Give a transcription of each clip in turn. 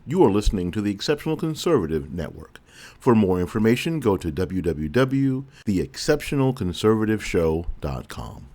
You are listening to the Exceptional Conservative Network. For more information, go to www.theexceptionalconservativeshow.com.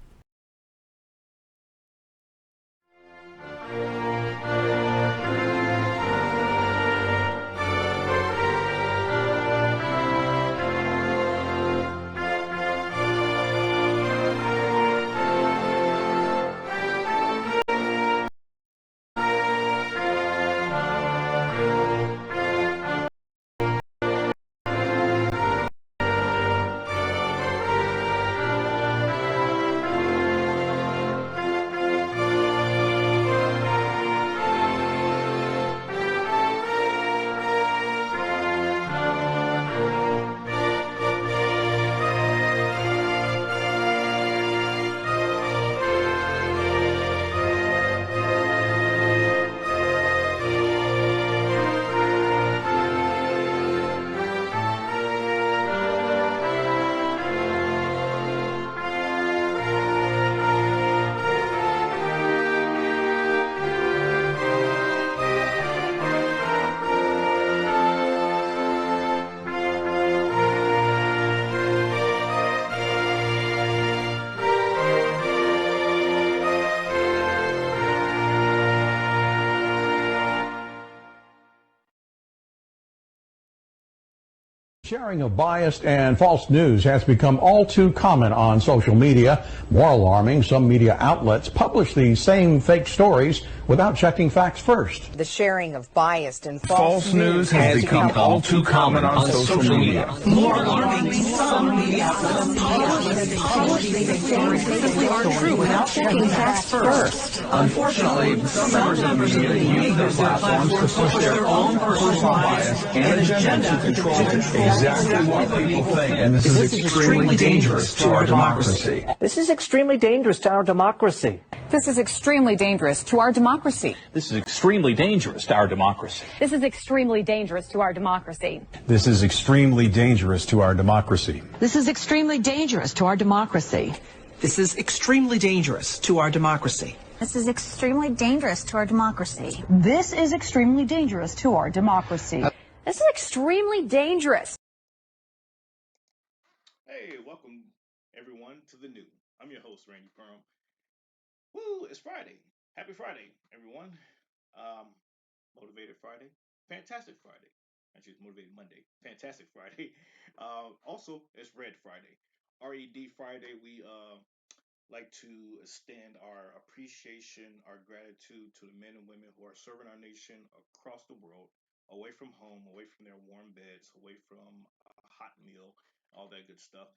Sharing of biased and false news has become all too common on social media. More alarming, some media outlets publish these same fake stories without checking facts first. The sharing of biased and false news has become all too common on social media. More alarming, some media outlets publish these stories simply aren't true without checking facts first. Unfortunately, some members of the media use their platforms to push their own personal bias and agenda to control exactly what people think. And this is extremely dangerous to our democracy. This is extremely dangerous to our democracy. This is extremely dangerous to our democracy. This is extremely dangerous to our democracy. This is extremely dangerous to our democracy. This is extremely dangerous to our democracy. This is extremely dangerous to our democracy. This is extremely dangerous to our democracy. This is extremely dangerous to our democracy. This is extremely dangerous to our democracy. This is extremely dangerous. Hey, welcome everyone to the new. I'm your host, Randy&April. Woo, it's Friday. Happy Friday, everyone. Motivated Friday. Fantastic Friday. Actually, it's Motivated Monday. Fantastic Friday. Also, it's Red Friday. RED Friday, we like to extend our appreciation, our gratitude to the men and women who are serving our nation across the world, away from home, away from their warm beds, away from a hot meal, all that good stuff.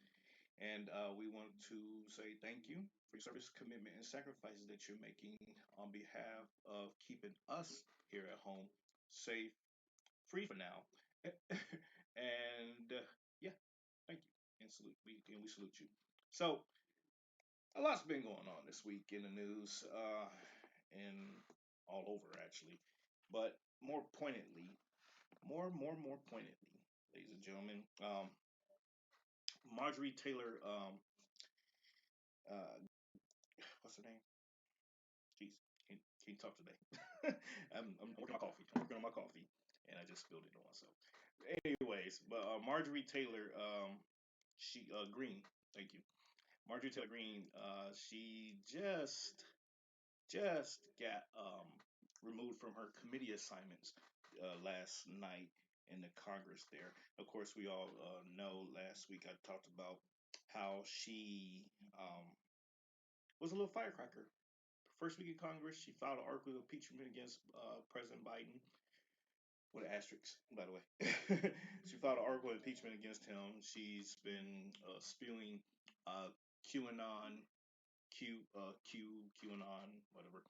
And we want to say thank you for your service, commitment, and sacrifices that you're making on behalf of keeping us here at home safe, free for now. And yeah, thank you. And we salute you. So, a lot's been going on this week in the news and all over, actually. But more poignantly, ladies and gentlemen, Marjorie Taylor, what's her name? Jeez, can't talk today. I'm working on my coffee, and I just spilled it on myself. Anyways, but Marjorie Taylor, Green, thank you. Marjorie Taylor Green, she just got removed from her committee assignments last night in the Congress there. Of course, we all know last week I talked about how she was a little firecracker. First week in Congress, she filed an article of impeachment against President Biden, with an asterisk, by the way. She filed an article of impeachment against him. She's been spewing QAnon, QAnon, whatever,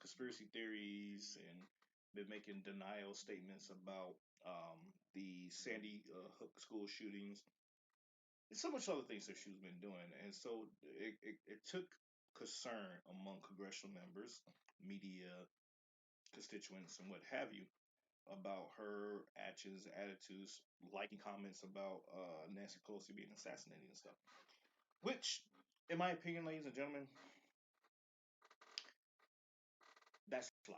conspiracy theories, and been making denial statements about the Sandy Hook school shootings. There's so much other things that she's been doing, and so it took concern among congressional members, media, constituents, and what have you about her actions, attitudes, liking comments about Nancy Pelosi being assassinated and stuff. Which, in my opinion, ladies and gentlemen, that's life.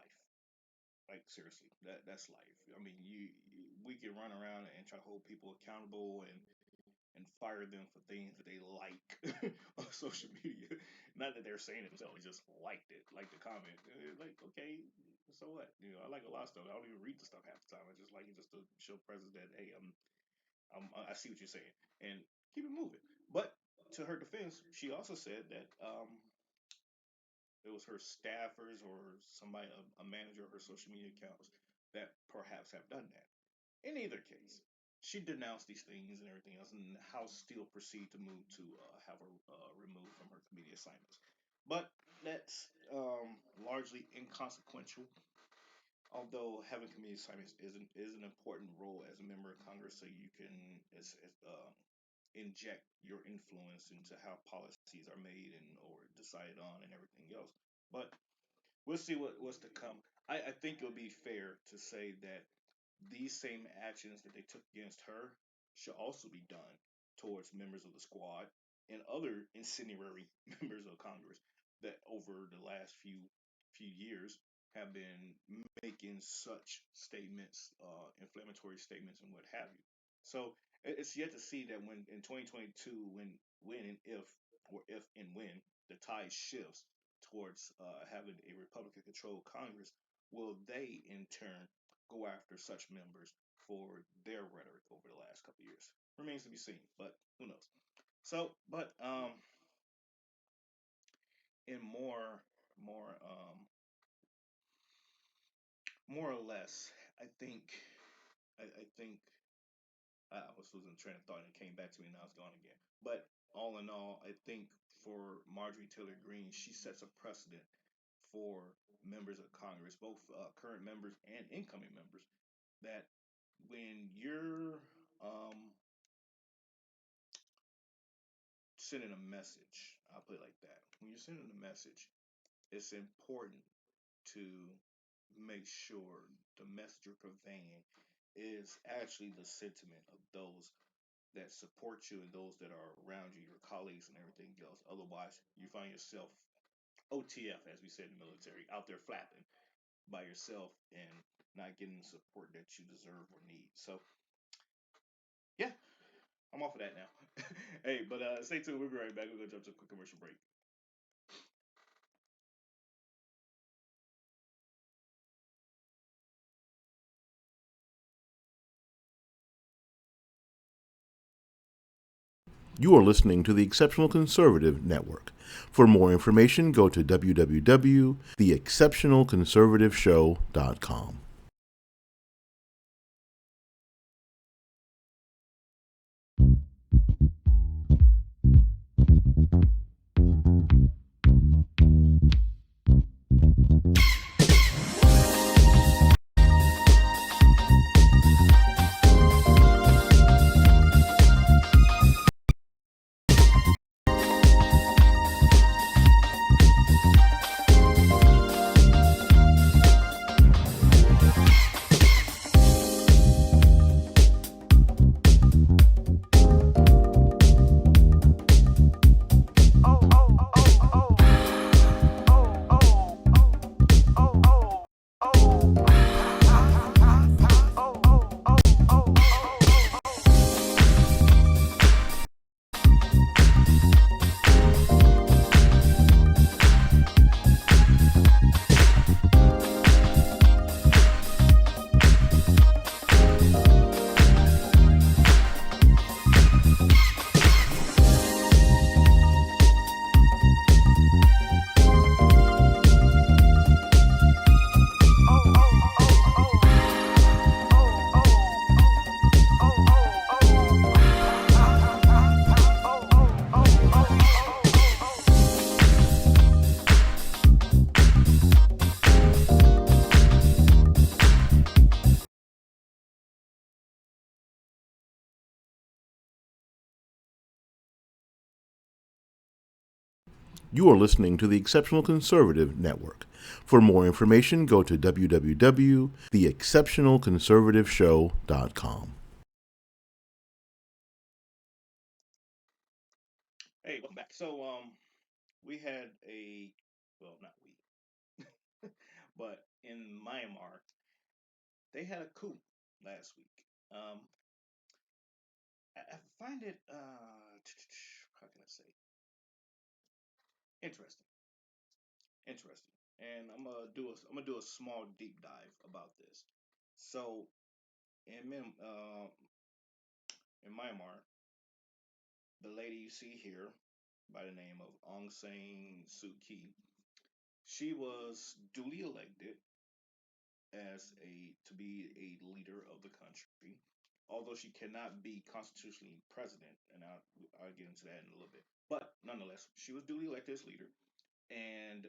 Like seriously, that's life. I mean, we can run around and try to hold people accountable and fire them for things that they like on social media. Not that they're saying it themselves, they just liked it, like the comment. Like, okay, so what? I like a lot of stuff. I don't even read the stuff half the time. I just like it just to show president that, hey, I see what you're saying, and keep it moving. But to her defense, she also said that it was her staffers or somebody, a manager of her social media accounts, that perhaps have done that. In either case, she denounced these things and everything else, and the House still proceeded to move to have her removed from her committee assignments. But that's largely inconsequential. Although having committee assignments is an important role as a member of Congress, so you can inject your influence into how policies are made and or decided on and everything else. But we'll see what's to come. I think it would be fair to say that these same actions that they took against her should also be done towards members of the squad and other incendiary members of Congress that over the last few years have been making such statements, inflammatory statements, and what have you. So it's yet to see that when in 2022, when and if and when the tide shifts towards having a Republican-controlled Congress, will they in turn go after such members for their rhetoric over the last couple of years? Remains to be seen, but who knows? So, but in more or less, I think I think I was losing train of thought and it came back to me and now it's gone again. But all in all, I think for Marjorie Taylor Greene, she sets a precedent for members of Congress, both current members and incoming members, that when you're sending a message, I'll put it like that. When you're sending a message, it's important to make sure the message you're conveying is actually the sentiment of those that support you and those that are around you, your colleagues and everything else. Otherwise, you find yourself OTF, as we said in the military, out there flapping by yourself and not getting the support that you deserve or need. So, yeah, I'm off of that now. Hey, but stay tuned. We'll be right back. We're going to jump to a quick commercial break. You are listening to the Exceptional Conservative Network. For more information, go to www.theexceptionalconservativeshow.com. You are listening to the Exceptional Conservative Network. For more information, go to www.theexceptionalconservativeshow.com. Hey, welcome back. So, we had not we, but in Myanmar, they had a coup last week. I find it how can I say interesting, interesting, and I'm gonna do a small deep dive about this. So in in Myanmar, the lady you see here by the name of Aung San Suu Kyi, she was duly elected as a to be a leader of the country, although she cannot be constitutionally president, and I'll get into that in a little bit. But nonetheless, she was duly elected as leader, and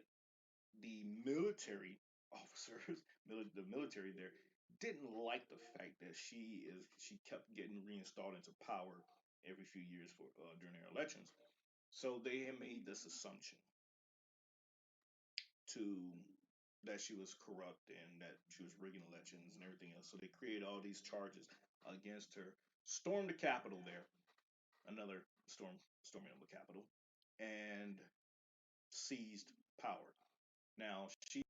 the military officers, the military there, didn't like the fact that she kept getting reinstalled into power every few years for during their elections. So they had made this assumption to that she was corrupt and that she was rigging elections and everything else. So they created all these charges against her. Stormed the Capitol there, another storming of the Capitol, and seized power. Now she's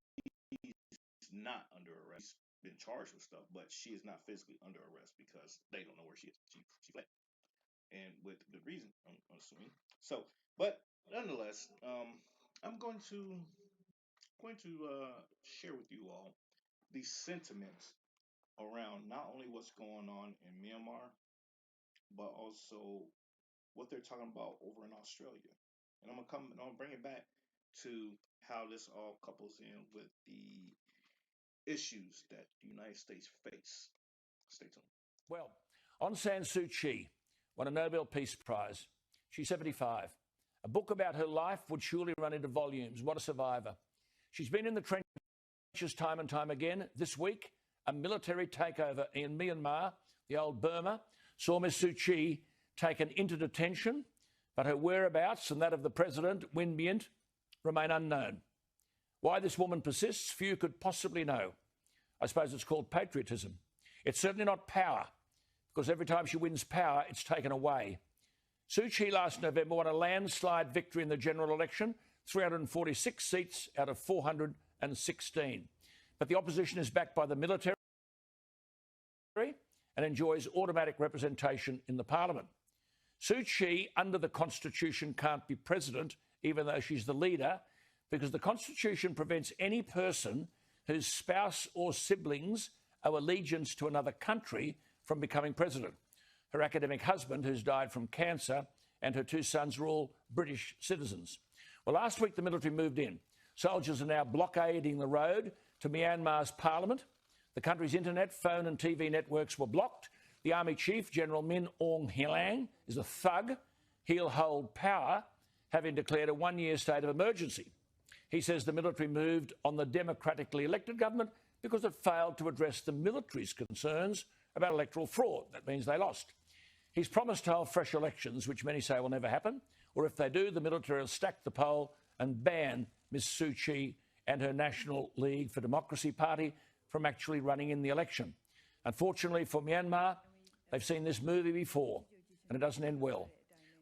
not under arrest. She's been charged with stuff, but she is not physically under arrest because they don't know where she is. She fled, and with good reason, I'm assuming. So, but nonetheless, I'm going to share with you all the sentiments around not only what's going on in Myanmar, but also what they're talking about over in Australia. And I'm gonna bring it back to how this all couples in with the issues that the United States face. Stay tuned. Well, Aung San Suu Kyi won a Nobel Peace Prize. She's 75. A book about her life would surely run into volumes. What a survivor. She's been in the trenches time and time again. This week, a military takeover in Myanmar, the old Burma, saw Ms Suu Kyi taken into detention, but her whereabouts and that of the president, Win Myint, remain unknown. Why this woman persists, few could possibly know. I suppose it's called patriotism. It's certainly not power, because every time she wins power, it's taken away. Suu Kyi last November won a landslide victory in the general election, 346 seats out of 416. But the opposition is backed by the military and enjoys automatic representation in the parliament. Suu Kyi, under the Constitution, can't be president, even though she's the leader, because the Constitution prevents any person whose spouse or siblings owe allegiance to another country from becoming president. Her academic husband, who's died from cancer, and her two sons are all British citizens. Well, last week the military moved in. Soldiers are now blockading the road to Myanmar's parliament. The country's internet, phone and TV networks were blocked. The army chief, General Min Aung Hlaing, is a thug. He'll hold power, having declared a one-year state of emergency. He says the military moved on the democratically elected government because it failed to address the military's concerns about electoral fraud. That means they lost. He's promised to hold fresh elections, which many say will never happen, or if they do, the military will stack the poll and ban Ms Suu Kyi and her National League for Democracy party from actually running in the election. Unfortunately for Myanmar, they've seen this movie before, and it doesn't end well.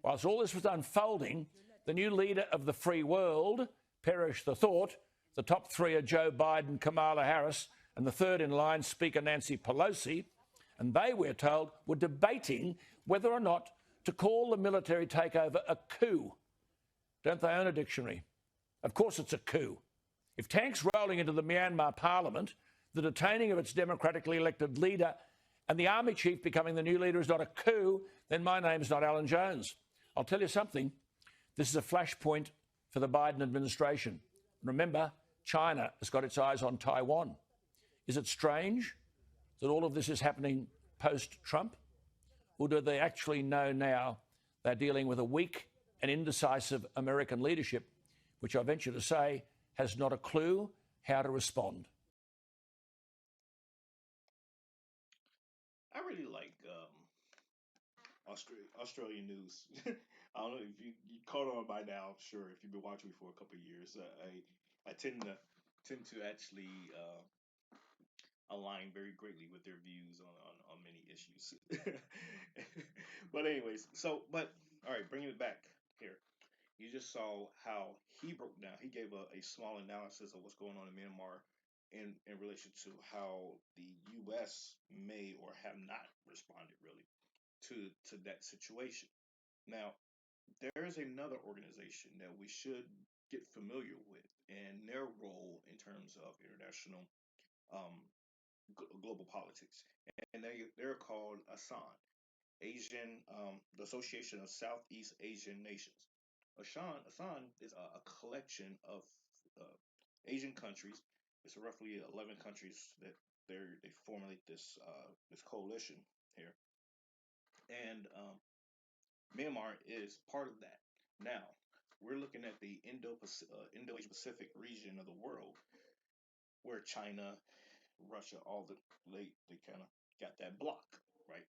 Whilst all this was unfolding, the new leader of the free world, perish the thought, the top three are Joe Biden, Kamala Harris, and the third in line, Speaker Nancy Pelosi, and they, we're told, were debating whether or not to call the military takeover a coup. Don't they own a dictionary? Of course it's a coup. If tanks rolling into the Myanmar parliament, the detaining of its democratically elected leader and the army chief becoming the new leader is not a coup, then my name's not Alan Jones. I'll tell you something. This is a flashpoint for the Biden administration. Remember, China has got its eyes on Taiwan. Is it strange that all of this is happening post-Trump? Or do they actually know now they're dealing with a weak and indecisive American leadership, which I venture to say has not a clue how to respond? I really like Australian news. I don't know if you caught on by now. Sure, if you've been watching me for a couple of years, I tend to actually align very greatly with their views on many issues. But anyways, but all right, bringing it back here. You just saw how he broke down. He gave a small analysis of what's going on in Myanmar in relation to how the U.S. may or have not responded really to that situation. Now, there is another organization that we should get familiar with and their role in terms of international um, global politics, and they're called ASEAN, the Association of Southeast Asian Nations. ASEAN is a collection of Asian countries. It's roughly 11 countries that they formulate this coalition here, and Myanmar is part of that. Now, we're looking at the Indo-Asia Pacific region of the world, where China, Russia, they kind of got that block, right?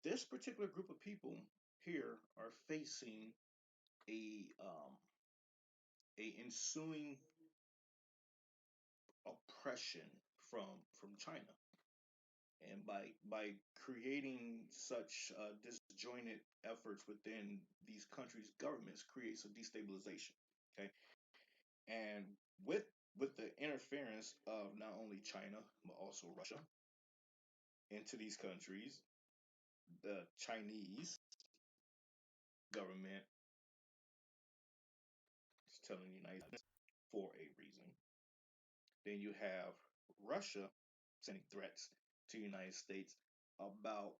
This particular group of people here are facing a ensuing oppression from China, and by creating such disjointed efforts within these countries' governments creates a destabilization. Okay, and with with the interference of not only China but also Russia into these countries, the Chinese government is telling the United States for a reason. Then you have Russia sending threats to the United States about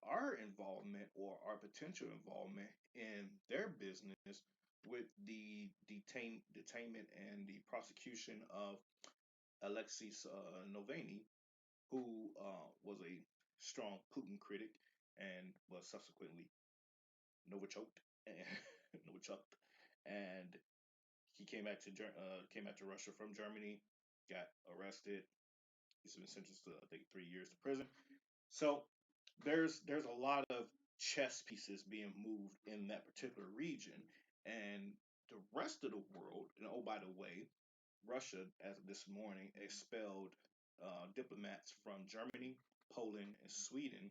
our involvement or our potential involvement in their business with the detainment and the prosecution of Alexei Navalny, who was a strong Putin critic and was subsequently Novichoked and Novichoked, and he came back to Russia from Germany, got arrested. He's been sentenced to I think 3 years to prison. So there's a lot of chess pieces being moved in that particular region, and the rest of the world. And oh, by the way, Russia, as of this morning, expelled diplomats from Germany, Poland, and Sweden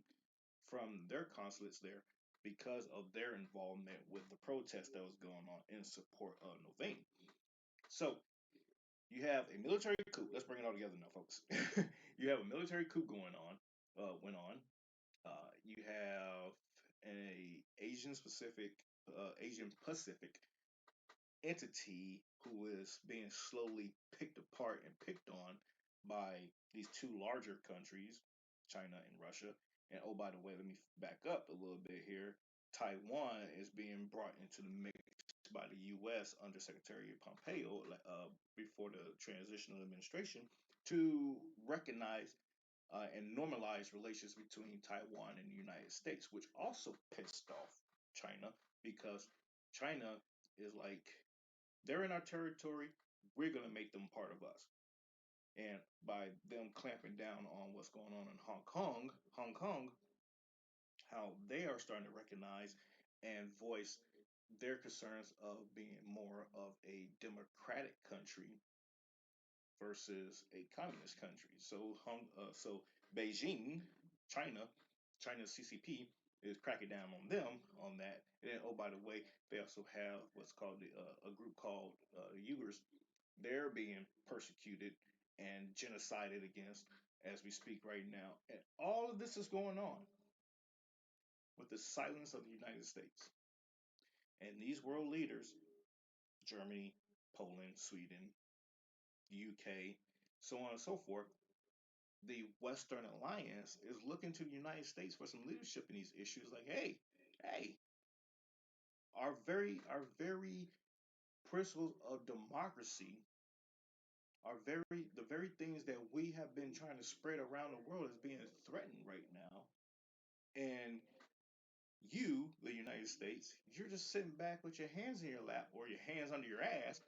from their consulates there because of their involvement with the protest that was going on in support of Navalny. So you have a military coup. Let's bring it all together now, folks. You have a military coup went on. You have a Asian Pacific entity who is being slowly picked apart and picked on by these two larger countries, China and Russia. And oh, by the way, let me back up a little bit here. Taiwan is being brought into the mix by the U.S. under Secretary Pompeo before the transitional administration to recognize and normalize relations between Taiwan and the United States, which also pissed off China because China is like, they're in our territory, we're going to make them part of us. And by them clamping down on what's going on in Hong Kong, how they are starting to recognize and voice their concerns of being more of a democratic country versus a communist country. So Beijing, China's CCP is cracking down on them on that. And then, oh, by the way, they also have what's called a group called Uyghurs. They're being persecuted and genocided against as we speak right now. And all of this is going on with the silence of the United States. And these world leaders, Germany, Poland, Sweden, UK, so on and so forth, the Western Alliance is looking to the United States for some leadership in these issues. Like, hey, our very principles of democracy the very things that we have been trying to spread around the world is being threatened right now. And you, the United States, you're just sitting back with your hands in your lap or your hands under your ass,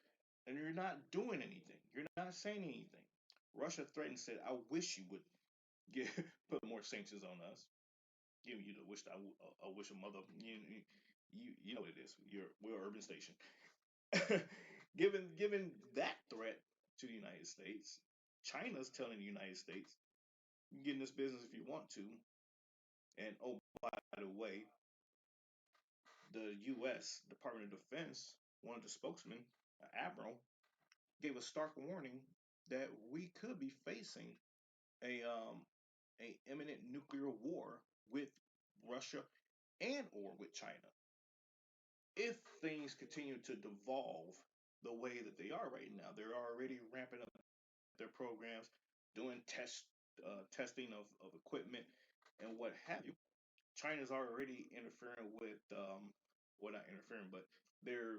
and you're not doing anything. You're not saying anything. Russia threatened, said, "I wish you would put more sanctions on us." Giving you the wish I wish a mother. You know what it is. We're an urban station. Given that threat to the United States, China's telling the United States, "You can get in this business if you want to." And oh, by the way, the U.S. Department of Defense, one of the spokesmen, Admiral, gave a stark warning that we could be facing a imminent nuclear war with Russia and or with China if things continue to devolve the way that they are right now. They're already ramping up their programs, doing testing of equipment and what have you. China's already interfering with, well, not interfering, but they're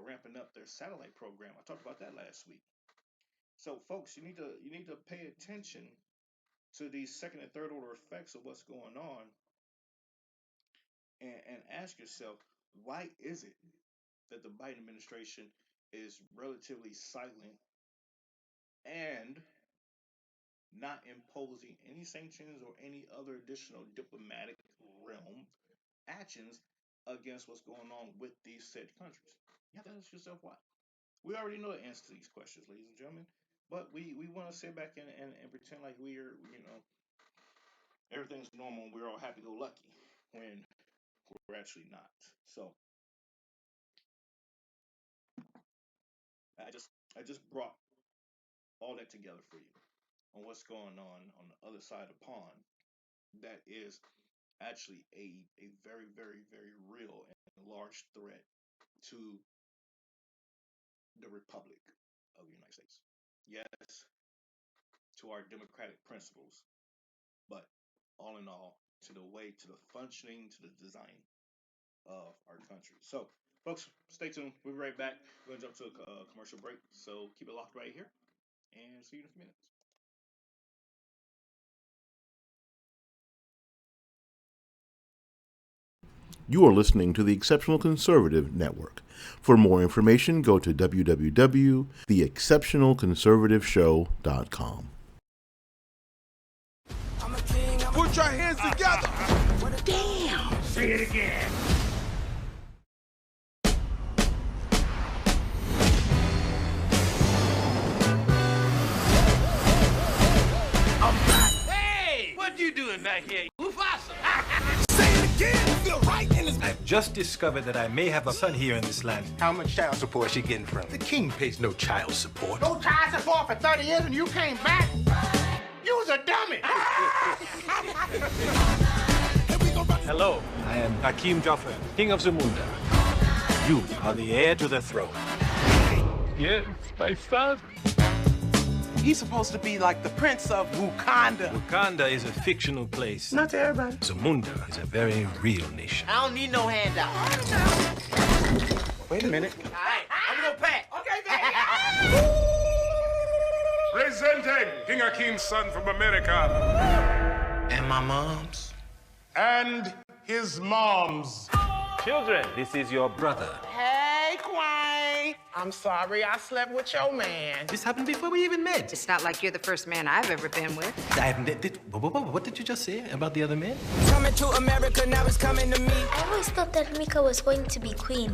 ramping up their satellite program. I talked about that last week. So, folks, you need to pay attention to these second and third order effects of what's going on, and ask yourself, why is it that the Biden administration is relatively silent and not imposing any sanctions or any other additional diplomatic realm actions against what's going on with these said countries? You have to ask yourself why. We already know the answer to these questions, ladies and gentlemen, but we want to sit back and pretend like we're, everything's normal and we're all happy-go-lucky when we're actually not. So I just brought all that together for you on what's going on the other side of the pond. That is actually a very, very, very real and large threat to the Republic of the United States. Yes, to our democratic principles, but all in all, to the way, to the functioning, to the design of our country. So, folks, stay tuned. We'll be right back. We're going to jump to a commercial break. So keep it locked right here, and see you in a few minutes. You are listening to the Exceptional Conservative Network. For more information, go to www.theexceptionalconservativeshow.com. Put your hands together. Damn! Say it again. Hey! What you doing back here, Mufasa? Say it again. Feel right in his... I've just discovered that I may have a son here in this land. How much child support is she getting from? The king pays no child support. No child support for 30 years and you came back? You was a dummy! Hello, I am Hakim Jaffer, king of Zamunda. You are the heir to the throne. Yes, my son. He's supposed to be like the prince of Wakanda. Wakanda is a fictional place. Not to everybody. Zamunda is a very real nation. I don't need no handout. Wait a minute. All right, I'm gonna pack. Okay, baby. Presenting King Hakim's son from America. And my mom's. And his mom's. Children, this is your brother. Hey, Quine. I'm sorry I slept with your man. This happened before we even met. It's not like you're the first man I've ever been with. What did you just say about the other men? Coming to America, now it's coming to me. I always thought that Mika was going to be queen.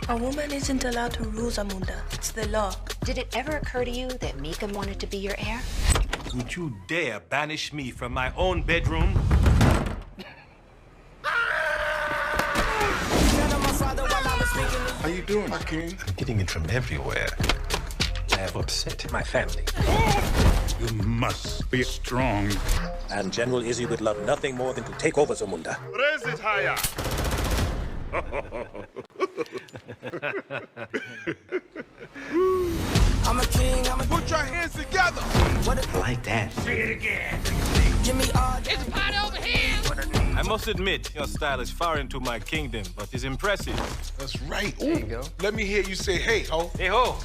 A woman isn't allowed to rule Zamunda. It's the law. Did it ever occur to you that Mika wanted to be your heir? Would you dare banish me from my own bedroom? How you doing, Hakim? I'm getting it from everywhere. I have upset my family. You must be strong. And General Izzy would love nothing more than to take over Zamunda. Raise it higher. I'm a king, Put your hands together. I like that. Say it again. Give me all. It's a party over here. I must admit, your style is foreign to my kingdom, but is impressive. That's right. There you go. Let me hear you say, hey, ho. Hey, ho!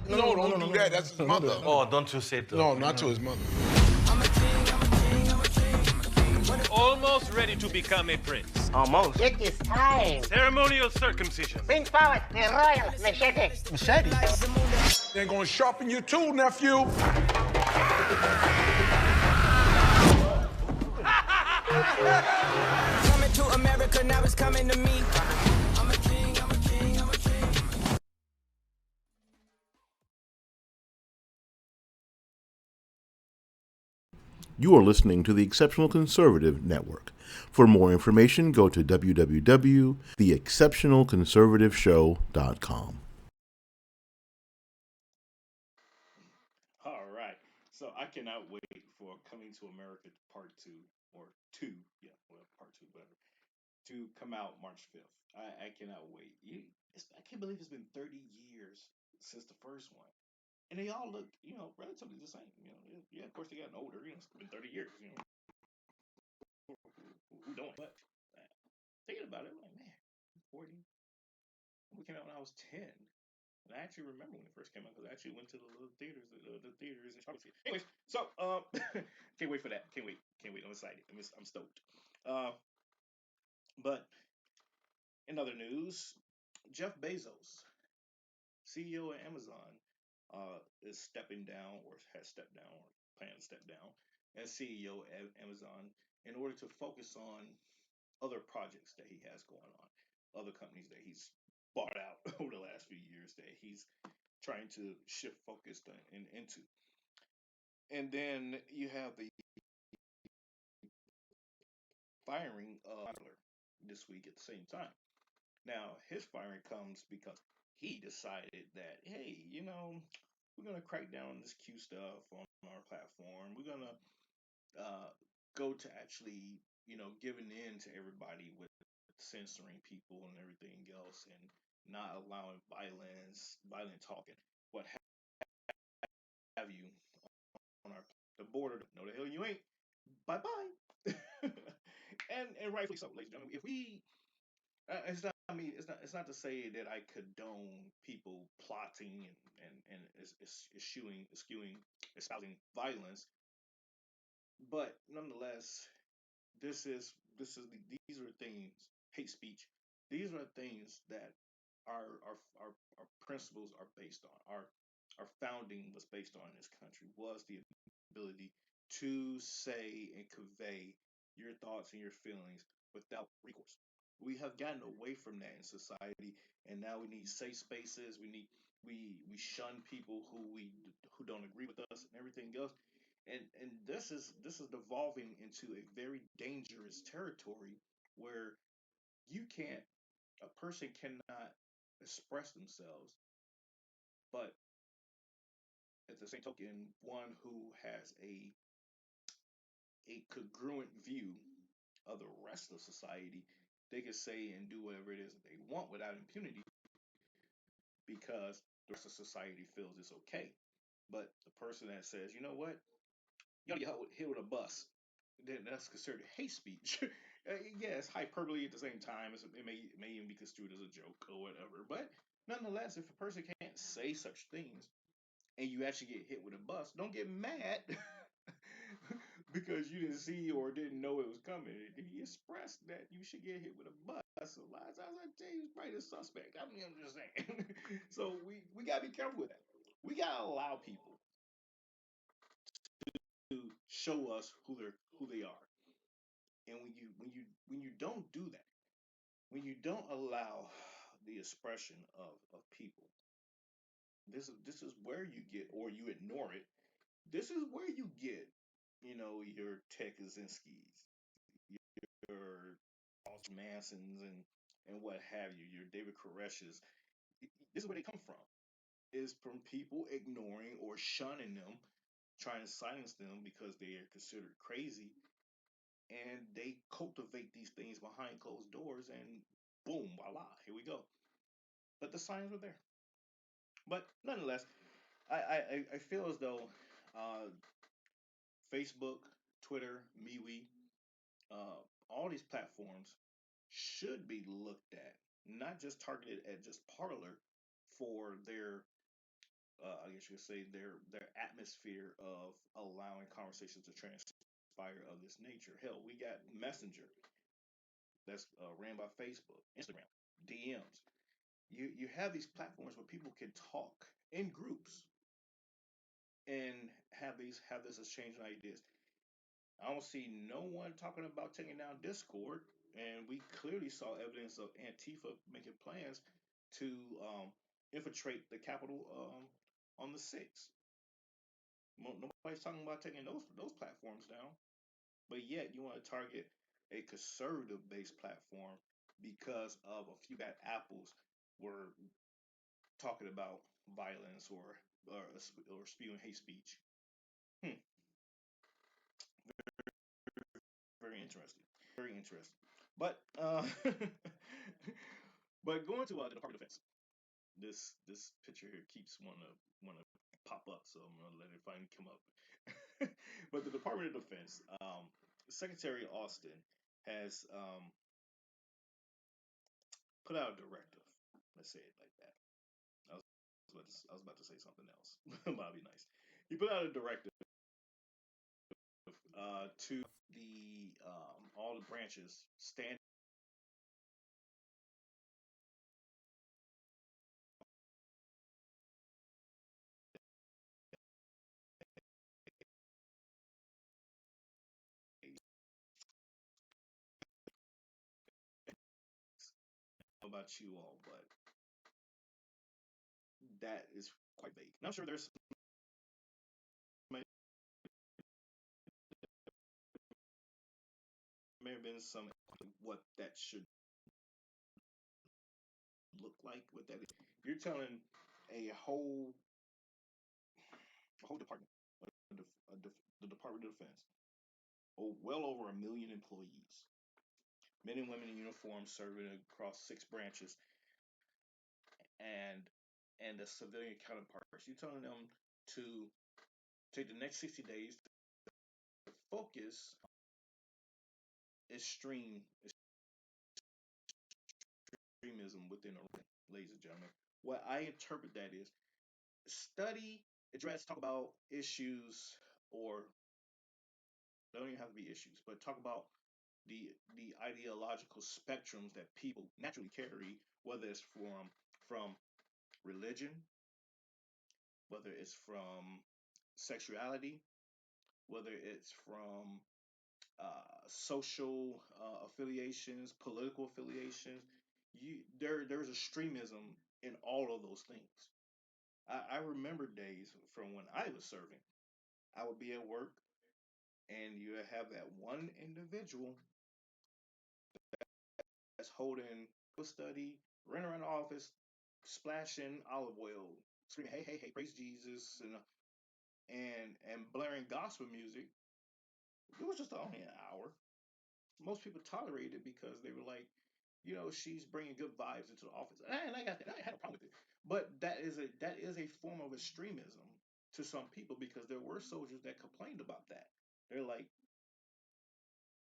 No, don't do that. That's his mother. Oh, don't you say that. No, not to his mother. Almost ready to become a prince. Almost. It is time. Ceremonial circumcision. Bring forward the royal machete. Machete? They're gonna sharpen your tool, nephew. Coming to America, now it's coming to me. I'm a king, I'm a king, I'm a king. You are listening to the Exceptional Conservative Network. For more information, go to www.theexceptionalconservativeshow.com. cannot wait for Coming to America Part 2 or 2, yeah, well, Part 2, whatever, to come out March 5th. I cannot wait. I can't believe it's been 30 years since the first one. And they all look, relatively the same. Yeah, of course they gotten older. It's been 30 years. Who don't? But thinking about it, I'm like, man, 40. We came out when I was 10. And I actually remember when it first came out because I actually went to the little theaters, the theaters in Charlotte. Anyways, so can't wait for that. Can't wait. I'm excited. I'm stoked. But in other news, Jeff Bezos, CEO of Amazon, is stepping down or has stepped down or planning to step down as CEO of Amazon in order to focus on other projects that he has going on, other companies that he's bought out over the last few years that he's trying to shift focus into. And then you have the firing of Tyler this week at the same time. Now, his firing comes because he decided that, hey, we're going to crack down on this Q stuff on our platform. We're going to go to actually, giving in to everybody with censoring people and everything else and not allowing violent talking, what have you on the border. No, the hell you ain't. Bye bye. and rightfully so, ladies and gentlemen. If we, it's not to say that I condone people plotting and espousing violence, but nonetheless, these are things, hate speech. These are things that our principles are based on. Our founding was based on in this country was the ability to say and convey your thoughts and your feelings without recourse. We have gotten away from that in society, and now we need safe spaces. We shun people who don't agree with us and everything else. And this is devolving into a very dangerous territory where a person cannot express themselves, but at the same token, one who has a congruent view of the rest of society, they can say and do whatever it is that they want without impunity because the rest of society feels it's okay. But the person that says, you know what, you gotta get hit with a bus, then that's considered hate speech. Yeah, it's hyperbole at the same time. It may even be construed as a joke or whatever. But nonetheless, if a person can't say such things and you actually get hit with a bus, don't get mad because you didn't see or didn't know it was coming. He expressed that you should get hit with a bus. So a lot of times I tell you, he's probably a suspect. I'm just saying. So we gotta be careful with that. We gotta allow people to show us who they are. And when you don't do that, when you don't allow the expression of people, this is where you get, or you ignore it. This is where you get, your Ted Kaczynskis, your Mansons, and what have you, your David Koresh's. This is where they come from. Is from people ignoring or shunning them, trying to silence them because they are considered crazy, and they cultivate these things behind closed doors, and boom, voila, here we go. But the signs were there. But nonetheless, I feel as though uh, Facebook, Twitter, MeWe, all these platforms should be looked at, not just targeted at just Parler for their, I guess you could say their atmosphere of allowing conversations to transpire of this nature. Hell, we got Messenger that's ran by Facebook, Instagram, DMs. You have these platforms where people can talk in groups and have this exchange of ideas. I don't see no one talking about taking down Discord, and we clearly saw evidence of Antifa making plans to infiltrate the Capitol on the 6th. Nobody's talking about taking those platforms down, but yet you want to target a conservative-based platform because of a few bad apples were talking about violence or spewing hate speech. Very interesting. Very interesting. But but going to the Department of Defense. This picture here keeps wanna pop up, so I'm gonna let it finally come up. But the Department of Defense, Secretary Austin has put out a directive. Let's say it like that. I was about to say something else, but I'll be nice. He put out a directive to the all the branches stand about you all, but that is quite vague. And I'm sure there's may have been some what that should look like. What that is. You're telling a whole department, the Department of Defense, well over 1 million employees, men and women in uniform serving across 6 branches, and the civilian counterparts. You're telling them to take the next 60 days to focus extremism within a region, ladies and gentlemen. What I interpret that is study, address, talk about issues, or they don't even have to be issues, but talk about the ideological spectrums that people naturally carry, whether it's from religion, whether it's from sexuality, whether it's from social affiliations, political affiliations. There's extremism in all of those things. I remember days from when I was serving. I would be at work, and you have that one individual that's holding a study, running around the office, splashing olive oil, screaming, "Hey, hey, hey, praise Jesus," and blaring gospel music. It was just only an hour. Most people tolerated it because they were like, she's bringing good vibes into the office, and I got that. I had a problem with it, but that is a form of extremism to some people because there were soldiers that complained about that. They're like,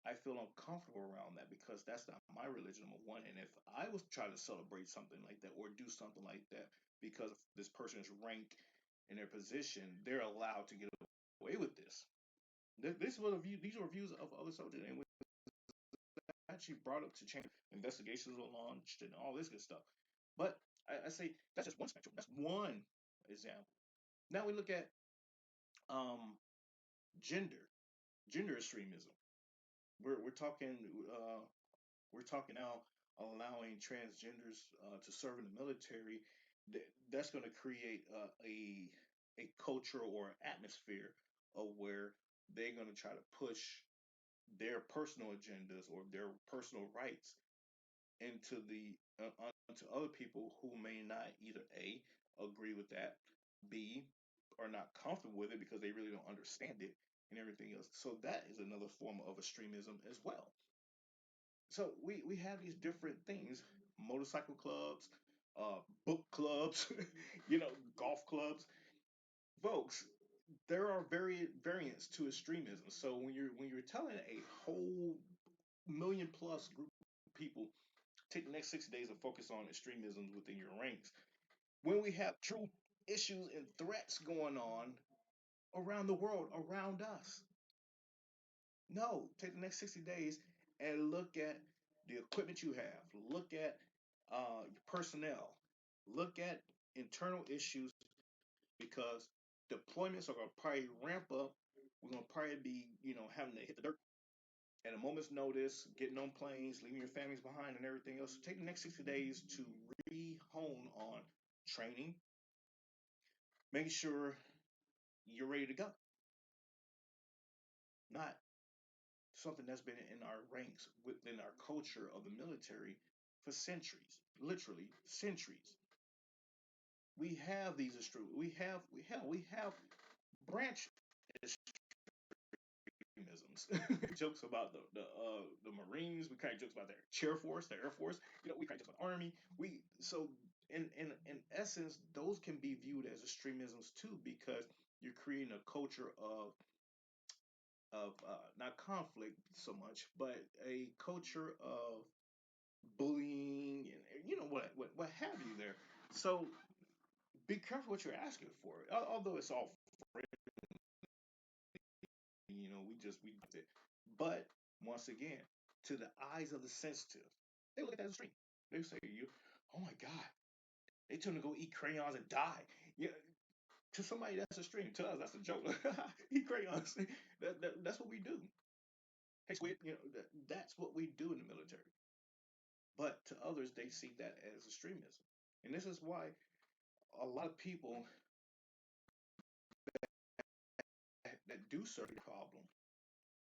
I feel uncomfortable around that because that's not my religion, number one. And if I was trying to celebrate something like that or do something like that because this person's rank in their position, they're allowed to get away with this. This was a view. These were views of other soldiers, and was actually brought up to change. Investigations were launched and all this good stuff. But I say that's just one spectrum. That's one example. Now we look at um, gender, gender extremism. We're talking now allowing transgenders to serve in the military. That's going to create a culture or atmosphere of where they're going to try to push their personal agendas or their personal rights into the onto other people who may not either A agree with that, B are not comfortable with it because they really don't understand it and everything else. So that is another form of extremism as well. So we have these different things, motorcycle clubs, book clubs, golf clubs. Folks, there are variants to extremism. So when you're telling a whole million plus group of people take the next 6 days and focus on extremism within your ranks, when we have true issues and threats going on around the world, around us, no, take the next 60 days and look at the equipment you have, look at your personnel, look at internal issues because deployments are going to probably ramp up. We're going to probably be, having to hit the dirt at a moment's notice, getting on planes, leaving your families behind, and everything else. So take the next 60 days to re-hone on training, making sure you're ready to go. Not something that's been in our ranks within our culture of the military for centuries, literally centuries. We have these we have branch Jokes about the Marines. We crack jokes about their Chair Force, the Air Force. We crack jokes about the Army. So in essence, those can be viewed as extremisms too, because you're creating a culture of not conflict so much, but a culture of bullying and what have you there. So be careful what you're asking for. Although it's all we did it. But once again, to the eyes of the sensitive, they look at that as extreme. They say, oh my God, they tell them to go eat crayons and die. Yeah, to somebody that's extreme. To us, that's a joke. Eat crayons. That's what we do. Hey, squid, that's what we do in the military. But to others, they see that as extremism. And this is why a lot of people that do serve the problem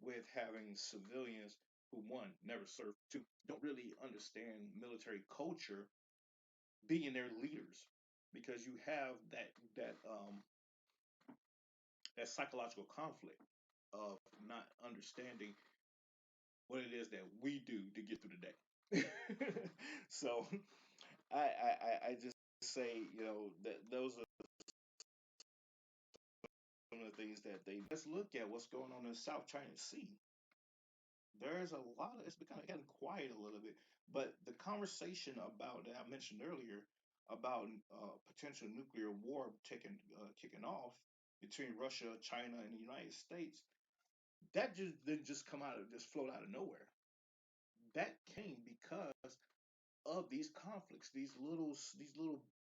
with having civilians who, one, never served, two, don't really understand military culture, being their leaders, because you have that psychological conflict of not understanding what it is that we do to get through the day. So I just say, that those are some of the things that let's look at what's going on in the South China Sea. There's a lot of, it's kind of gotten quiet a little bit, but the conversation about that I mentioned earlier about potential nuclear war kicking off between Russia, China, and the United States, that didn't just float out of nowhere. That came because of these conflicts, these little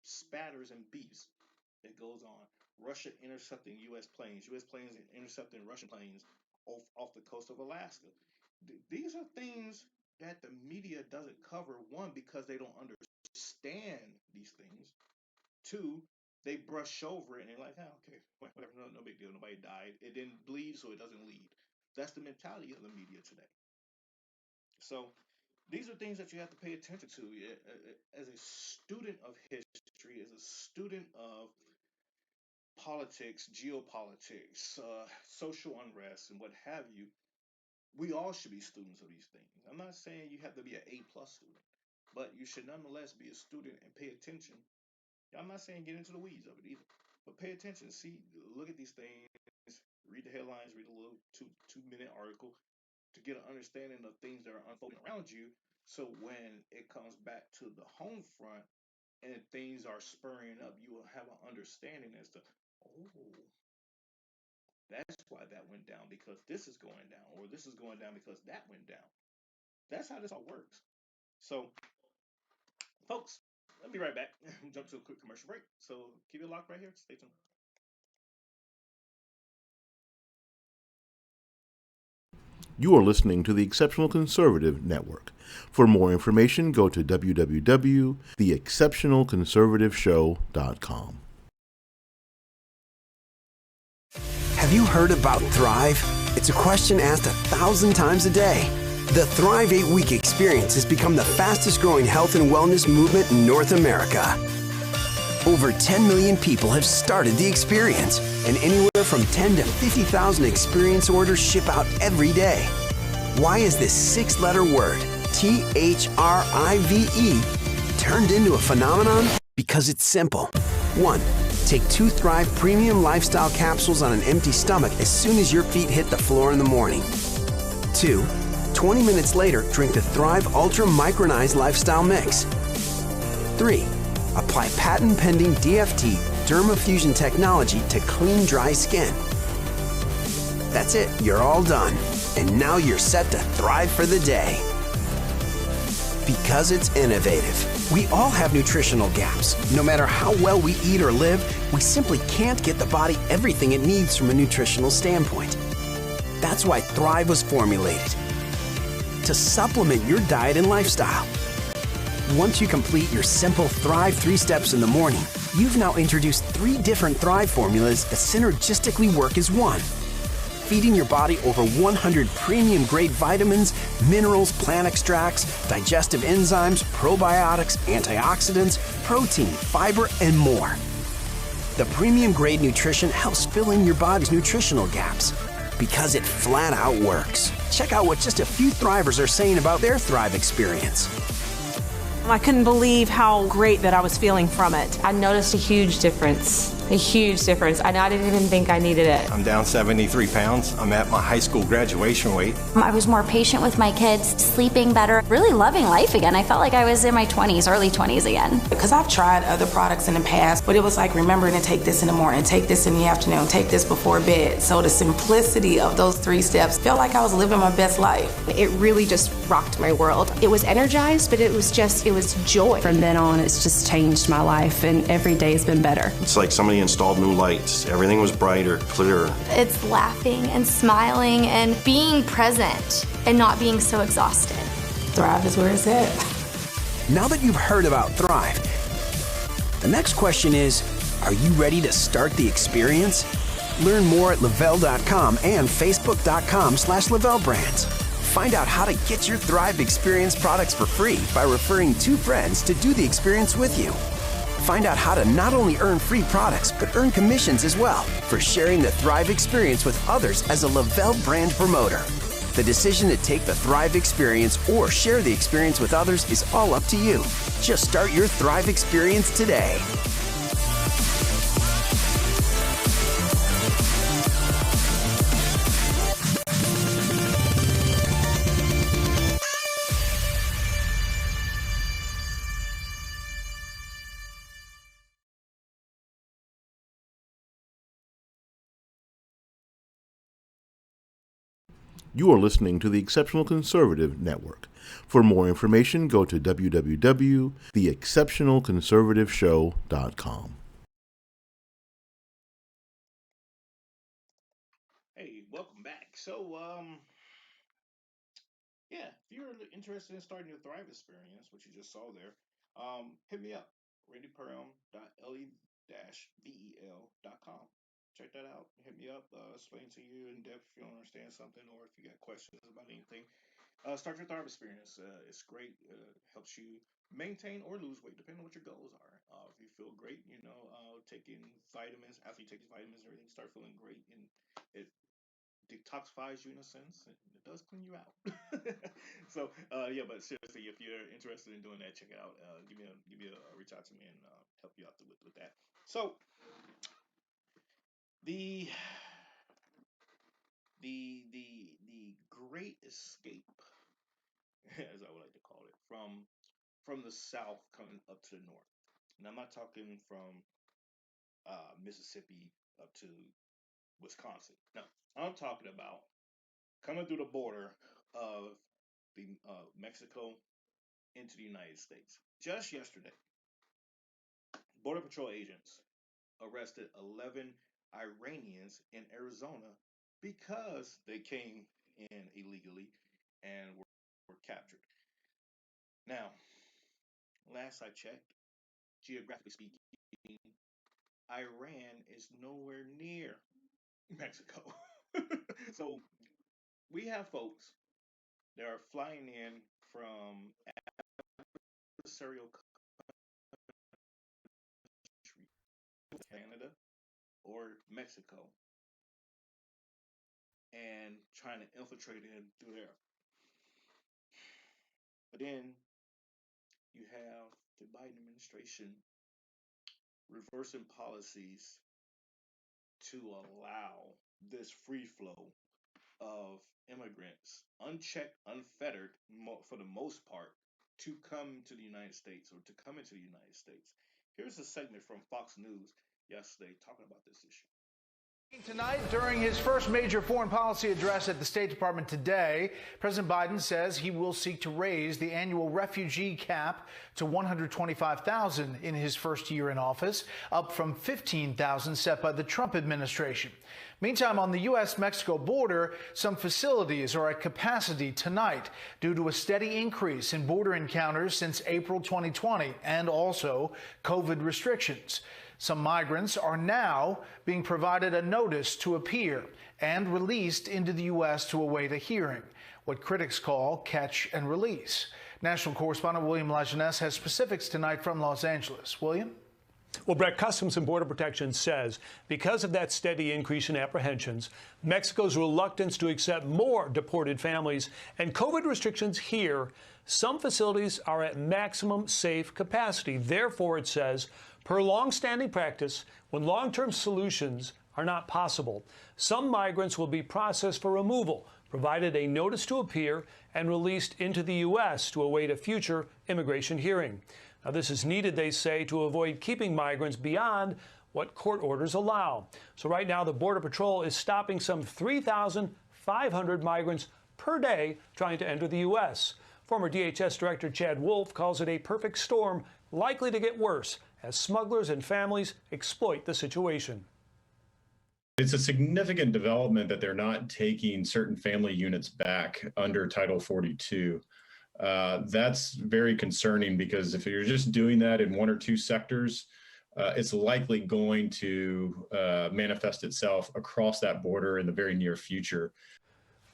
spatters and beefs that goes on. Russia intercepting U.S. planes intercepting Russian planes off the coast of Alaska. These are things that the media doesn't cover. One, because they don't understand these things. Two, they brush over it and they're like, okay, whatever, no big deal. Nobody died. It didn't bleed, so it doesn't lead. That's the mentality of the media today. So these are things that you have to pay attention to as a student of history, as a student of politics, geopolitics, social unrest, and what have you. We all should be students of these things. I'm not saying you have to be an A+ student, but you should nonetheless be a student and pay attention. I'm not saying get into the weeds of it either, but pay attention. Look at these things, read the headlines, read a little two-minute article to get an understanding of things that are unfolding around you. So when it comes back to the home front and things are spurring up, you will have an understanding as to, that's why that went down, because this is going down, or this is going down because that went down. That's how this all works. So, folks, let me be right back. Jump to a quick commercial break. So keep it locked right here. Stay tuned. You are listening to the Exceptional Conservative Network. For more information, go to www.theexceptionalconservativeshow.com. Have you heard about Thrive? It's a question asked 1,000 times a day. The Thrive 8-week experience has become the fastest growing health and wellness movement in North America. Over 10 million people have started the experience, and anywhere from 10 to 50,000 experience orders ship out every day. Why is this 6-letter word, THRIVE, turned into a phenomenon? Because it's simple. 1. Take 2 Thrive Premium Lifestyle Capsules on an empty stomach as soon as your feet hit the floor in the morning. 2. 20 minutes later, drink the Thrive Ultra Micronized Lifestyle Mix. 3. Apply patent-pending DFT Dermafusion technology to clean, dry skin. That's it. You're all done. And now you're set to thrive for the day. Because it's innovative. We all have nutritional gaps. No matter how well we eat or live, we simply can't get the body everything it needs from a nutritional standpoint. That's why Thrive was formulated. To supplement your diet and lifestyle. Once you complete your simple Thrive 3 steps in the morning, you've now introduced 3 different Thrive formulas that synergistically work as one. Feeding your body over 100 premium-grade vitamins, minerals, plant extracts, digestive enzymes, probiotics, antioxidants, protein, fiber, and more. The premium-grade nutrition helps fill in your body's nutritional gaps. because it flat out works. Check out what just a few Thrivers are saying about their Thrive experience. I couldn't believe how great that I was feeling from it. I noticed a huge difference. A huge difference. I didn't even think I needed it. I'm down 73 pounds. I'm at my high school graduation weight. I was more patient with my kids, sleeping better, really loving life again. I felt like I was in my 20s, early 20s again. Because I've tried other products in the past, but it was like remembering to take this in the morning, take this in the afternoon, take this before bed. So the simplicity of those 3 steps felt like I was living my best life. It really just rocked my world. It was energized, but it was joy. From then on, it's just changed my life, and every day has been better. It's like somebody installed new lights. Everything was brighter, clearer. It's laughing and smiling and being present and not being so exhausted. Thrive is where it's at. Now that you've heard about Thrive, the next question is, are you ready to start the experience? Learn more at Lavelle.com and Facebook.com/LavelleBrands. Find out how to get your Thrive Experience products for free by referring 2 friends to do the experience with you. Find out how to not only earn free products, but earn commissions as well for sharing the Thrive Experience with others as a Lavelle brand promoter. The decision to take the Thrive Experience or share the experience with others is all up to you. Just start your Thrive Experience today. You are listening to the Exceptional Conservative Network. For more information, go to www.theexceptionalconservativeshow.com. Hey, welcome back. So, yeah, if you're interested in starting your Thrive experience, which you just saw there, hit me up, randyperham.le-vel.com. Check that out. Hit me up. Explain to you in depth if you don't understand something or if you got questions about anything. Start your Thrive experience. It's great. Helps you maintain or lose weight, depending on what your goals are. If you feel great, taking vitamins, after you take your vitamins and everything, start feeling great, and it detoxifies you in a sense. It does clean you out. So, yeah, but seriously, if you're interested in doing that, check it out. Give me a reach out to me and help you out with that. So, the great escape, as I would like to call it, from the south coming up to the north. And I'm not talking from Mississippi up to Wisconsin. No, I'm talking about coming through the border of the Mexico into the United States. Just yesterday, Border Patrol agents arrested 11 Iranians in Arizona because they came in illegally and were captured. Now, last I checked, geographically speaking, Iran is nowhere near Mexico. So we have folks that are flying in from adversarial country, Canada or Mexico, and trying to infiltrate in through there. But then you have the Biden administration reversing policies to allow this free flow of immigrants, unchecked, unfettered, for the most part, to come to the United States or to come into the United States. Here's a segment from Fox News yesterday talking about this issue. Tonight, during his first major foreign policy address at the State Department today, President Biden says he will seek to raise the annual refugee cap to 125,000 in his first year in office, up from 15,000 set by the Trump administration. Meantime, on the U.S.-Mexico border, some facilities are at capacity tonight due to a steady increase in border encounters since April 2020 and also COVID restrictions. Some migrants are now being provided a notice to appear and released into the U.S. to await a hearing, what critics call catch and release. National correspondent William Lajeunesse has specifics tonight from Los Angeles. William? Well, Brett, Customs and Border Protection says because of that steady increase in apprehensions, Mexico's reluctance to accept more deported families, and COVID restrictions here, some facilities are at maximum safe capacity. Therefore, it says, per long-standing practice, when long-term solutions are not possible, some migrants will be processed for removal, provided a notice to appear, and released into the U.S. to await a future immigration hearing. Now, this is needed, they say, to avoid keeping migrants beyond what court orders allow. So right now, the Border Patrol is stopping some 3,500 migrants per day trying to enter the U.S. Former DHS Director Chad Wolf calls it a perfect storm, likely to get worse as smugglers and families exploit the situation. It's a significant development that they're not taking certain family units back under Title 42. That's very concerning because if you're just doing that in one or two sectors, it's likely going to manifest itself across that border in the very near future.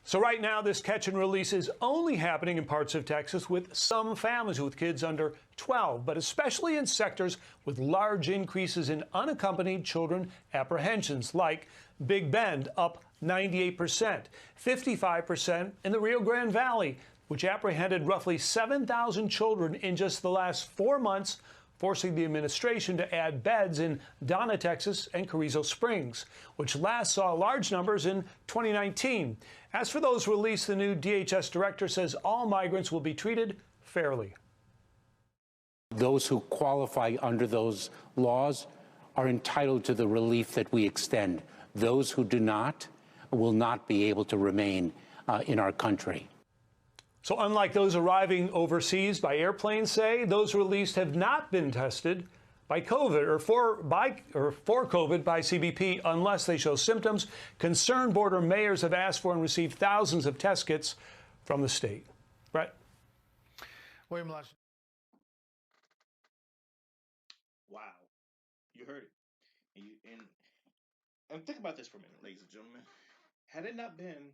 So right now, this catch and release is only happening in parts of Texas with some families with kids under 12, but especially in sectors with large increases in unaccompanied children apprehensions, like Big Bend, up 98%, 55% in the Rio Grande Valley, which apprehended roughly 7,000 children in just the last 4 months, forcing the administration to add beds in Donna, Texas, and Carrizo Springs, which last saw large numbers in 2019. As for those released, the new DHS director says all migrants will be treated fairly. Those who qualify under those laws are entitled to the relief that we extend. Those who do not will not be able to remain in our country. So unlike those arriving overseas by airplane, say, those released have not been tested by COVID or for COVID by CBP unless they show symptoms. Concerned border mayors have asked for and received thousands of test kits from the state. Brett? William Lashon. Wow. You heard it. And think about this for a minute, ladies and gentlemen. Had it not been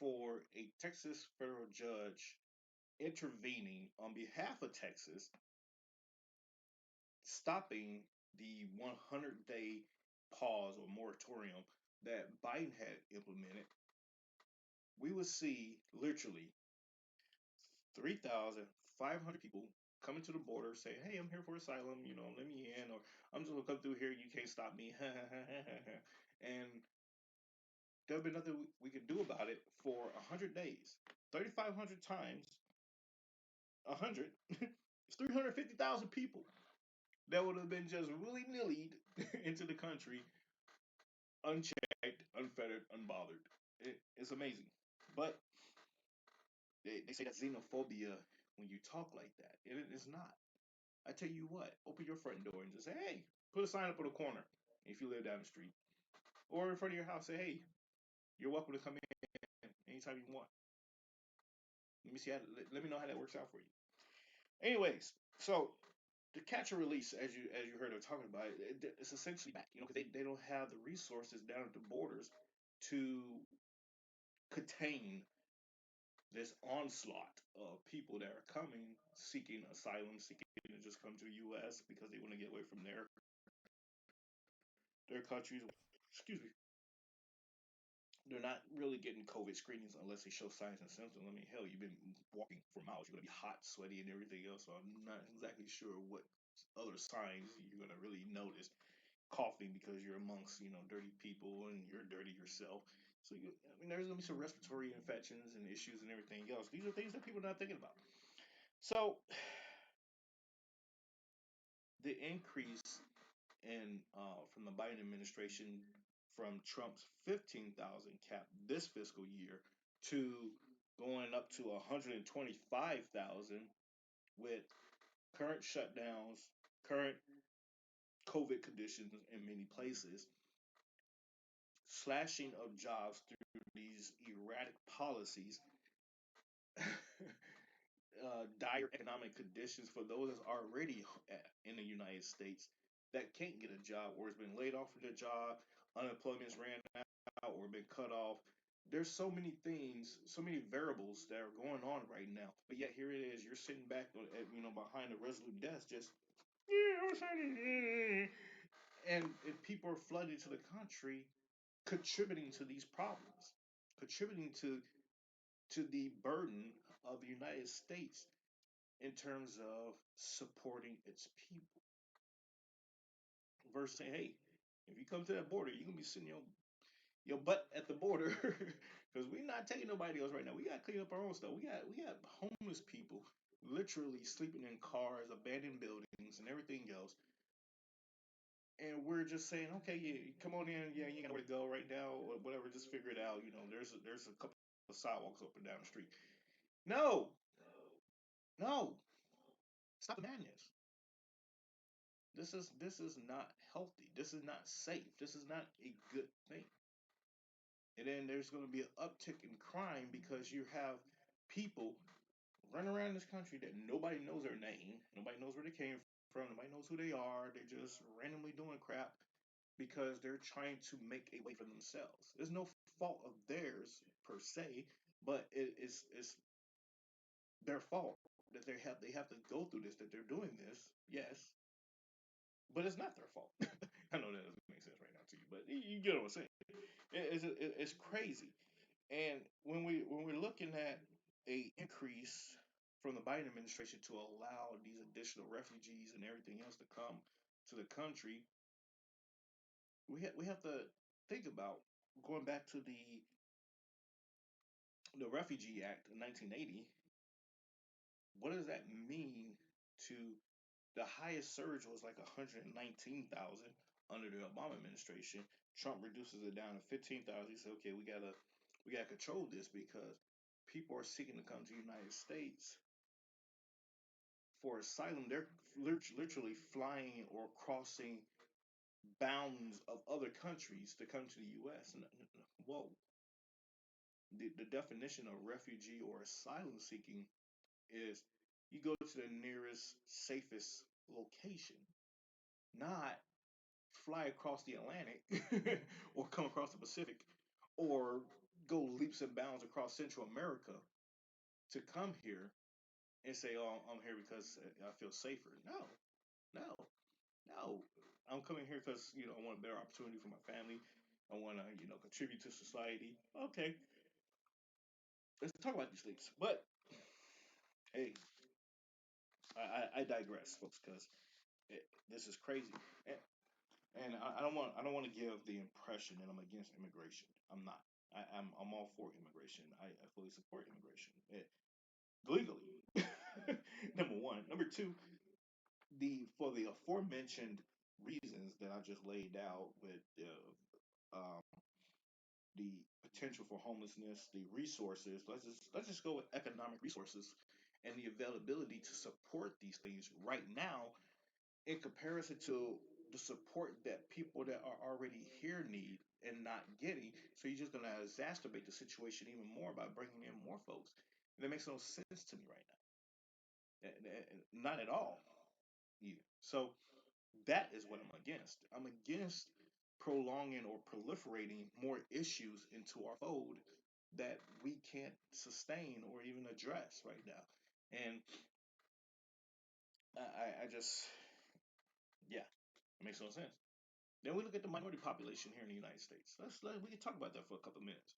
for a Texas federal judge intervening on behalf of Texas, stopping the 100-day pause or moratorium that Biden had implemented, we would see literally 3,500 people coming to the border say, hey, I'm here for asylum, let me in, or I'm just gonna come through here, you can't stop me. And there'll be nothing we can do about it for 100 days. 3,500 times 100, it's 350,000 people that would have been just willy-nilly into the country, unchecked, unfettered, unbothered. It's amazing. But they say that's xenophobia when you talk like that. And it is not. I tell you what, open your front door and just say, hey, put a sign up on the corner if you live down the street. Or in front of your house, say, hey, you're welcome to come in anytime you want. Let me know how that works out for you. Anyways, so the catch and release, as you heard her talking about, it's essentially back, because they don't have the resources down at the borders to contain this onslaught of people that are coming, seeking asylum, seeking to just come to the U.S. because they want to get away from their countries. Excuse me. They're not really getting COVID screenings unless they show signs and symptoms. I mean, hell, you've been walking for miles. You're going to be hot, sweaty, and everything else. So I'm not exactly sure what other signs you're going to really notice. Coughing because you're amongst, dirty people and you're dirty yourself. So, there's going to be some respiratory infections and issues and everything else. These are things that people are not thinking about. So, the increase in from the Biden administration from Trump's 15,000 cap this fiscal year to going up to 125,000 with current shutdowns, current COVID conditions in many places, slashing of jobs through these erratic policies, dire economic conditions for those that's already in the United States that can't get a job or has been laid off from their job, unemployment's ran out or been cut off. There's so many things, so many variables that are going on right now. But yet here it is, you're sitting back, behind a resolute desk, just and people are flooded to the country, contributing to these problems, contributing to the burden of the United States in terms of supporting its people. Versus saying, hey, if you come to that border, you're gonna be sitting your butt at the border because we're not taking nobody else right now. We got to clean up our own stuff. We got homeless people literally sleeping in cars, abandoned buildings, and everything else. And we're just saying, okay, yeah, come on in. Yeah, you ain't got nowhere to go right now, or whatever. Just figure it out. There's a couple of sidewalks up and down the street. No, no, stop the madness. This is not healthy. This is not safe. This is not a good thing. And then there's going to be an uptick in crime because you have people running around this country that nobody knows their name, nobody knows where they came from, nobody knows who they are. They're just randomly doing crap because they're trying to make a way for themselves. There's no fault of theirs per se, but it's their fault that they have to go through this, that they're doing this. Yes, but it's not their fault. I know that doesn't make sense right now to you, but you get what I'm saying. It's crazy. And when we're looking at a increase from the Biden administration to allow these additional refugees and everything else to come to the country, we have to think about going back to the Refugee Act in 1980. What does that mean to the highest surge was like 119,000 under the Obama administration. Trump reduces it down to 15,000. He said, "Okay, we gotta control this because people are seeking to come to the United States for asylum. They're literally flying or crossing bounds of other countries to come to the U.S." And whoa, the definition of refugee or asylum seeking is you go to the nearest, safest location, not fly across the Atlantic or come across the Pacific or go leaps and bounds across Central America to come here and say, "Oh, I'm here because I feel safer." No, no, no. I'm coming here because I want a better opportunity for my family. I want to contribute to society. Okay, let's talk about these leaps. But hey, I digress, folks, because this is crazy. And I don't want to give the impression that I'm against immigration. I'm not. I'm all for immigration. I fully support immigration legally. Number one. Number two, for the aforementioned reasons that I just laid out with um, the potential for homelessness, the resources. Let's just go with economic resources and the availability to support these things right now in comparison to the support that people that are already here need and not getting. So you're just going to exacerbate the situation even more by bringing in more folks. And that makes no sense to me right now. Not at all, either. So that is what I'm against. I'm against prolonging or proliferating more issues into our fold that we can't sustain or even address right now. And I just, yeah, it makes no sense. Then we look at the minority population here in the United States. We can talk about that for a couple of minutes.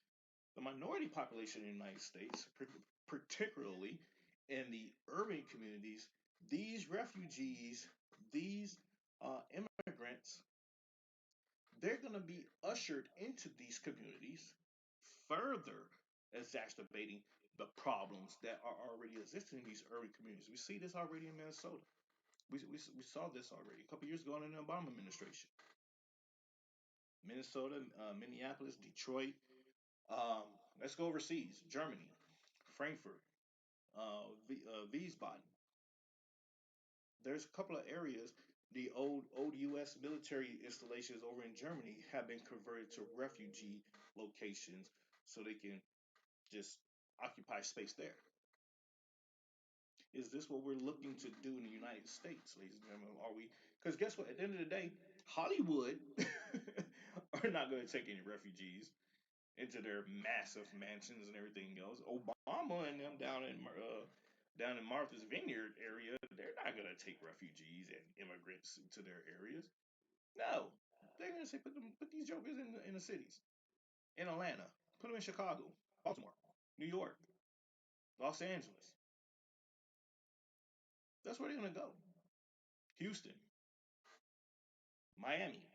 The minority population in the United States, particularly in the urban communities, these refugees, these immigrants, they're going to be ushered into these communities, further exacerbating the problems that are already existing in these urban communities. We see this already in Minnesota. We saw this already a couple years ago in the Obama administration. Minnesota, Minneapolis, Detroit. Let's go overseas. Germany, Frankfurt, Wiesbaden. There's a couple of areas. The old U.S. military installations over in Germany have been converted to refugee locations, so they can just occupy space there. Is this what we're looking to do in the United States, ladies and gentlemen? Are we? Because guess what? At the end of the day, Hollywood are not going to take any refugees into their massive mansions and everything else. Obama and them down in Martha's Vineyard area, they're not going to take refugees and immigrants into their areas. No, I say put these jokers in the cities, in Atlanta, put them in Chicago, Baltimore, New York, Los Angeles. That's where they're gonna go. Houston, Miami,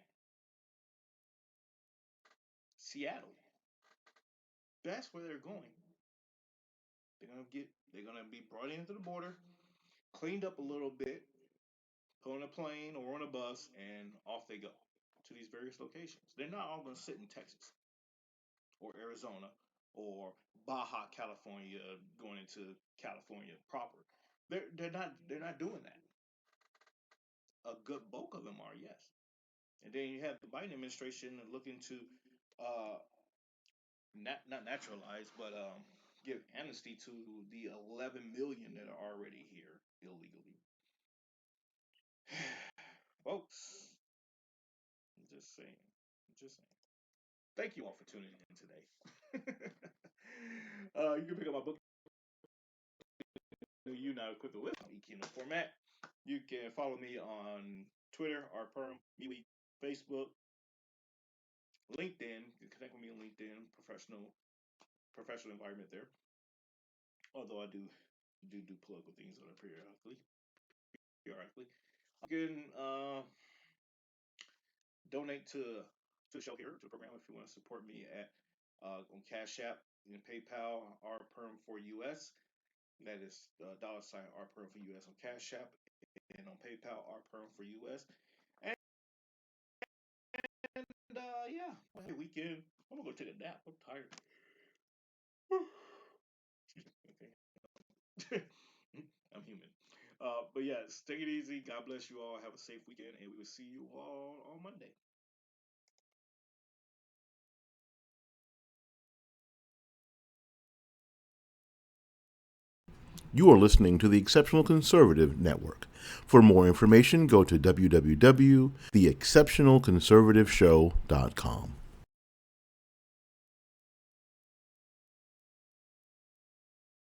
Seattle. That's where they're going. They're gonna be brought into the border, cleaned up a little bit, put on a plane or on a bus, and off they go to these various locations. They're not all gonna sit in Texas or Arizona or Baja California, going into California proper. They're not doing that. A good bulk of them are, yes. And then you have the Biden administration looking to not naturalize, but give amnesty to the 11 million that are already here illegally. Folks, I'm just saying. Thank you all for tuning in today. You can pick up my book, You Now Equipped With EQ format. You can follow me on Twitter, rperm, MeWe, Facebook, LinkedIn. You can connect with me on LinkedIn, professional environment there. Although I do plug with things on it periodically. You can donate to the show here, to the program, if you want to support me at on Cashapp and PayPal, rperm4US. That is $ rperm4US on Cashapp, and on PayPal, rperm4US. And yeah, well, weekend. I'm gonna go take a nap. I'm tired. Okay. I'm human. But yeah, take it easy. God bless you all. Have a safe weekend, and we will see you all on Monday. You are listening to the Exceptional Conservative Network. For more information, go to www.theexceptionalconservativeshow.com.